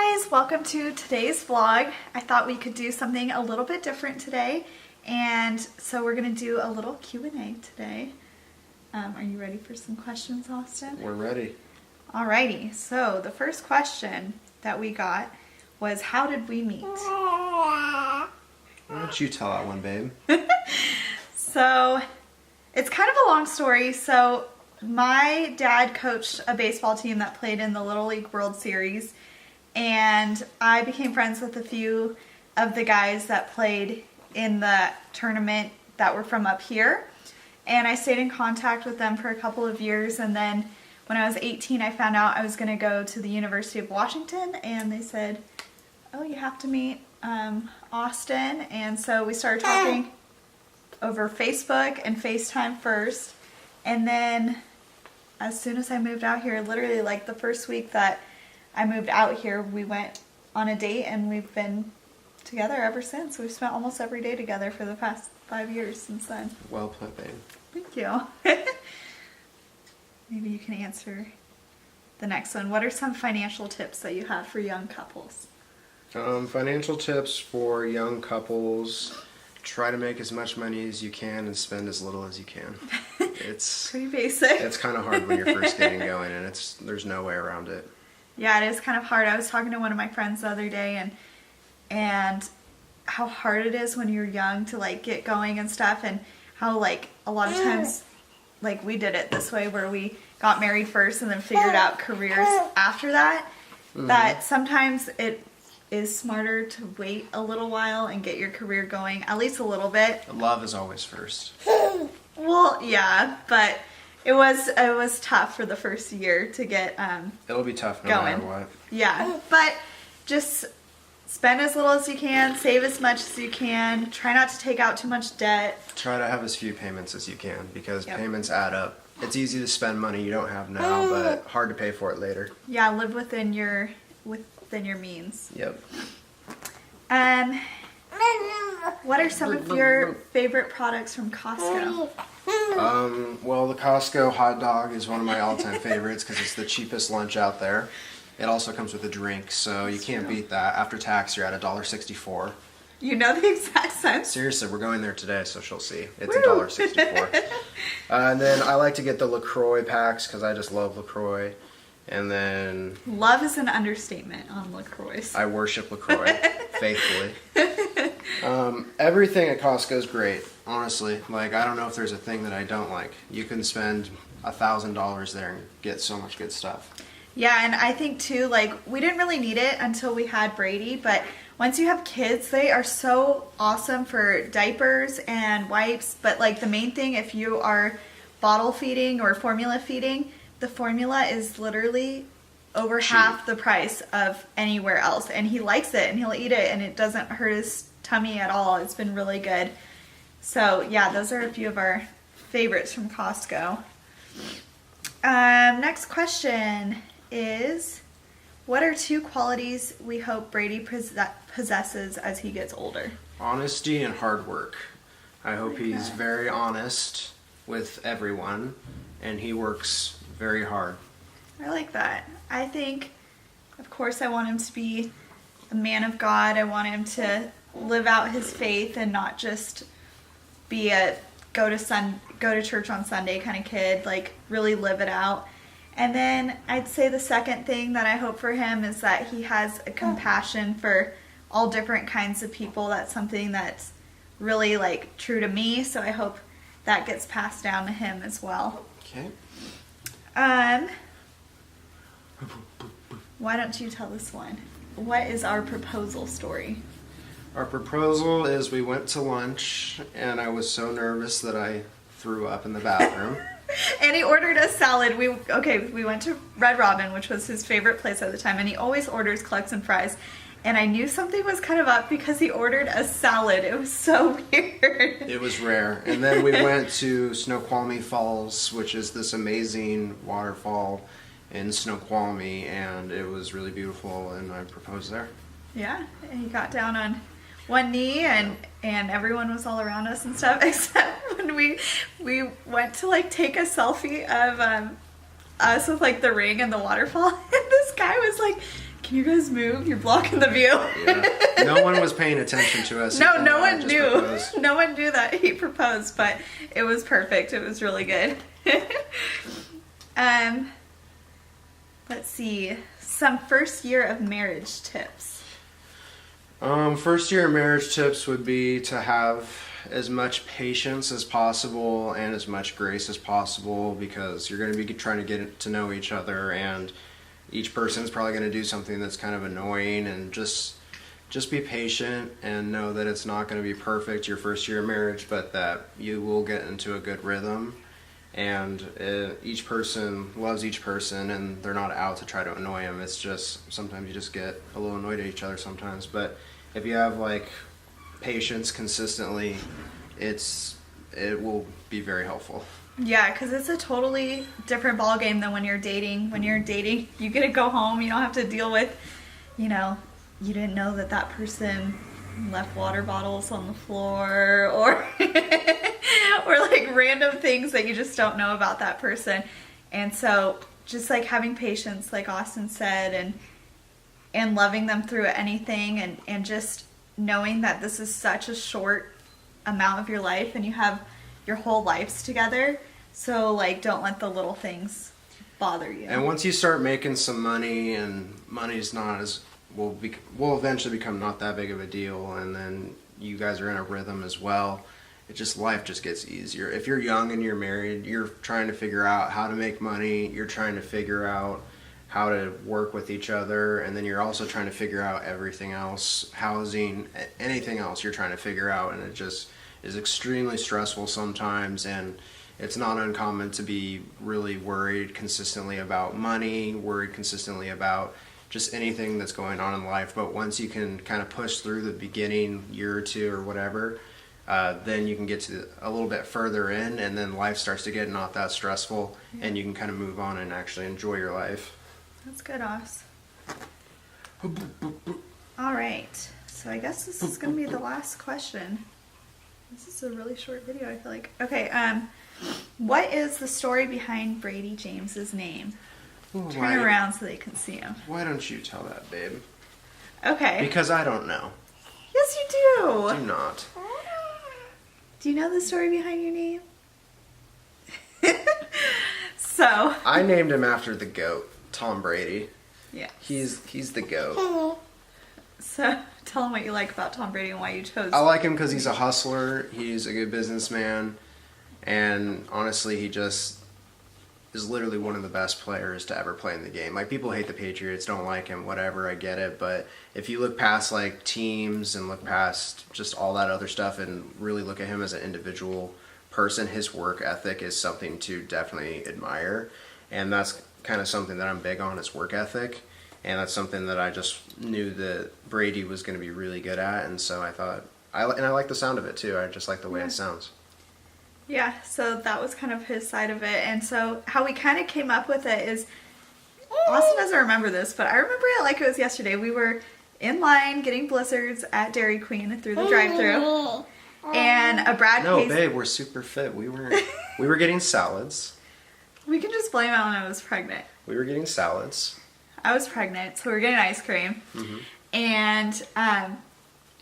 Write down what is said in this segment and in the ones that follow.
guys, welcome to today's vlog. I thought we could do something a little bit different today, and so we're gonna do a little Q&A today. Are you ready for some questions, Austin? We're ready. Alrighty, so the first question that we got was, how did we meet? Why don't you tell that one, babe? So it's kind of a long story. So my dad coached a baseball team that played in the Little League World Series, and I became friends with a few of the guys that played in the tournament that were from up here, and I stayed in contact with them for a couple of years. And then when I was 18, I found out I was going to go to the University of Washington, and they said, oh, you have to meet Austin. And so we started talking over Facebook and FaceTime first, and then as soon as I moved out here, literally like the first week that I moved out here, we went on a date, and we've been together ever since. We've spent almost every day together for the past 5 years since then. Well put, babe. Thank you. Maybe you can answer the next one. What are some financial tips that you have for young couples? Financial tips for young couples: try to make as much money as you can and spend as little as you can. It's pretty basic. It's kind of hard when you're first getting going, and there's no way around it. Yeah, it is kind of hard. I was talking to one of my friends the other day, and how hard it is when you're young to like get going and stuff, and how like a lot of times like we did it this way where we got married first and then figured out careers after that. That sometimes it is smarter to wait a little while and get your career going at least a little bit. Love is always first. Well, yeah, but it was tough for the first year to get It'll be tough no going. matter what. Yeah, but just spend as little as you can, save as much as you can, try not to take out too much debt. Try to have as few payments as you can, because payments add up. It's easy to spend money you don't have now, but hard to pay for it later. Yeah, live within your means. Yep. What are some of your favorite products from Costco? Well, the Costco hot dog is one of my all-time favorites because it's the cheapest lunch out there. It also comes with a drink, so you can't beat that. After tax, you're at $1.64. You know the exact cents? Seriously, we're going there today, so she'll see. It's $1.64. And then I like to get the LaCroix packs because I just love LaCroix. And then... Love is an understatement on LaCroix. I worship LaCroix, faithfully. Everything at Costco is great, honestly. Like, I don't know if there's a thing that I don't like. You can spend $1,000 there and get so much good stuff. Yeah, and I think too, like, we didn't really need it until we had Brady, but once you have kids, they are so awesome for diapers and wipes. But like the main thing, if you are bottle feeding or formula feeding, the formula is literally over half the price of anywhere else, and he likes it and he'll eat it, and it doesn't hurt his tummy at all. It's been really good. So yeah, those are a few of our favorites from Costco. Next question is, what are 2 qualities we hope Brady possesses as he gets older? Honesty and hard work. I hope he's very honest with everyone, and he works very hard. I like that. I think, of course, I want him to be a man of God. I want him to live out his faith and not just be a go to church on Sunday kind of kid, like really live it out. And then I'd say the second thing that I hope for him is that he has a compassion for all different kinds of people. That's something that's really like true to me, so I hope that gets passed down to him as well. Okay. Why don't you tell this one? What is our proposal story? Our proposal is we went to lunch, and I was so nervous that I threw up in the bathroom. And he ordered a salad. We went to Red Robin, which was his favorite place at the time, and he always orders clucks and fries. And I knew something was kind of up because he ordered a salad. It was so weird. It was rare. And then we went to Snoqualmie Falls, which is this amazing waterfall in Snoqualmie, and it was really beautiful, and I proposed there. Yeah, and he got down on one knee, and everyone was all around us and stuff, except when we went to like take a selfie of us with like the ring and the waterfall, and this guy was like can you guys move? You're blocking the view. Yeah. No one was paying attention to us. No one just knew. proposed. No one knew that he proposed, but it was perfect. It was really good. Let's see. Some first year of marriage tips. First year of marriage tips would be to have as much patience as possible and as much grace as possible, because you're going to be trying to get to know each other, and each person is probably going to do something that's kind of annoying, and just be patient and know that it's not going to be perfect your first year of marriage, but that you will get into a good rhythm, and each person loves each person, and they're not out to try to annoy them. It's just sometimes you just get a little annoyed at each other sometimes, but if you have like patience consistently, it will be very helpful. Yeah, because it's a totally different ball game than when you're dating. When you're dating, you get to go home. You don't have to deal with, you didn't know that person left water bottles on the floor, or or like random things that you just don't know about that person. And so just like having patience, like Austin said, and loving them through anything, and just knowing that this is such a short amount of your life and you have your whole lives together. So like don't let the little things bother you. And once you start making some money, and money's not as will eventually become not that big of a deal, and then you guys are in a rhythm as well, life just gets easier. If you're young and you're married, you're trying to figure out how to make money, you're trying to figure out how to work with each other, and then you're also trying to figure out everything else, housing, anything else you're trying to figure out, and it just is extremely stressful sometimes. And it's not uncommon to be really worried consistently about money, worried consistently about just anything that's going on in life. But once you can kind of push through the beginning year or two or whatever, then you can get to a little bit further in, and then life starts to get not that stressful, and you can kind of move on and actually enjoy your life. That's good, Oz. All right. So I guess this is going to be the last question. This is a really short video, I feel like. Okay, what is the story behind Brady James's name? Turn around so they can see him. Why don't you tell that, babe? Okay. Because I don't know. Yes, you do. Do not. Do you know the story behind your name? So. I named him after the GOAT, Tom Brady. Yeah. He's the GOAT. So tell them what you like about Tom Brady and why you chose. I like him because he's a hustler. He's a good businessman. And honestly, he just is literally one of the best players to ever play in the game. Like, people hate the Patriots, don't like him, whatever, I get it. But if you look past like teams and look past just all that other stuff and really look at him as an individual person, his work ethic is something to definitely admire. And that's kind of something that I'm big on, is work ethic. And that's something that I just knew that Brady was going to be really good at. And so I thought, I like the sound of it too. I just like the way it sounds. Yeah, so that was kind of his side of it. And so how we kind of came up with it is, Austin doesn't remember this, but I remember it like it was yesterday. We were in line getting blizzards at Dairy Queen through the drive-thru, and a Brad No, Paisley. babe, we're super fit. We were getting salads. We can just blame it when I was pregnant. We were getting salads. I was pregnant, so we were getting ice cream. Mm-hmm. And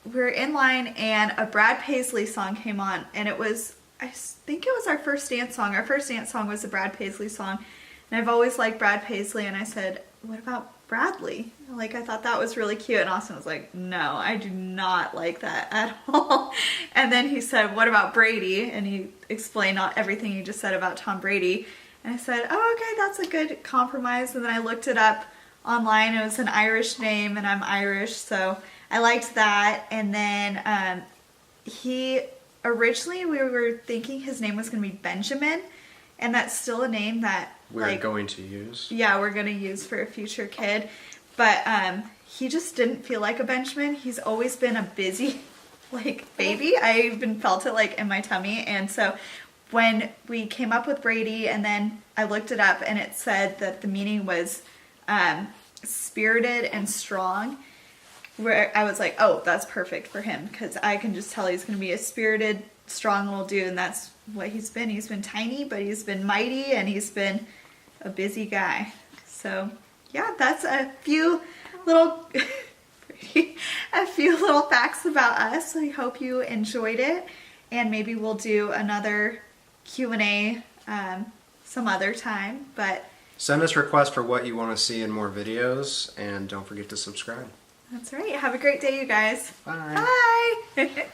we were in line, and a Brad Paisley song came on, and it was, I think it was our first dance song. Our first dance song was the Brad Paisley song. And I've always liked Brad Paisley, and I said, what about Bradley? Like, I thought that was really cute. And Austin was like, no, I do not like that at all. And then he said, what about Brady? And he explained everything he just said about Tom Brady. And I said, oh, okay, that's a good compromise. And then I looked it up online. It was an Irish name, and I'm Irish, so I liked that. And then originally we were thinking his name was going to be Benjamin, and that's still a name that We're going to use. Yeah, we're going to use for a future kid. But he just didn't feel like a Benjamin. He's always been a busy baby. I even felt it in my tummy. And so when we came up with Brady, and then I looked it up, and it said that the meaning was spirited and strong, where I was like, oh, that's perfect for him, because I can just tell he's going to be a spirited, strong little dude, and that's what he's been. He's been tiny, but he's been mighty, and he's been a busy guy. So yeah, that's a few little a few little facts about us. I hope you enjoyed it, and maybe we'll do another Q&A some other time. But send us requests for what you want to see in more videos, and don't forget to subscribe. that's right. Have a great day, you guys. Bye. Bye.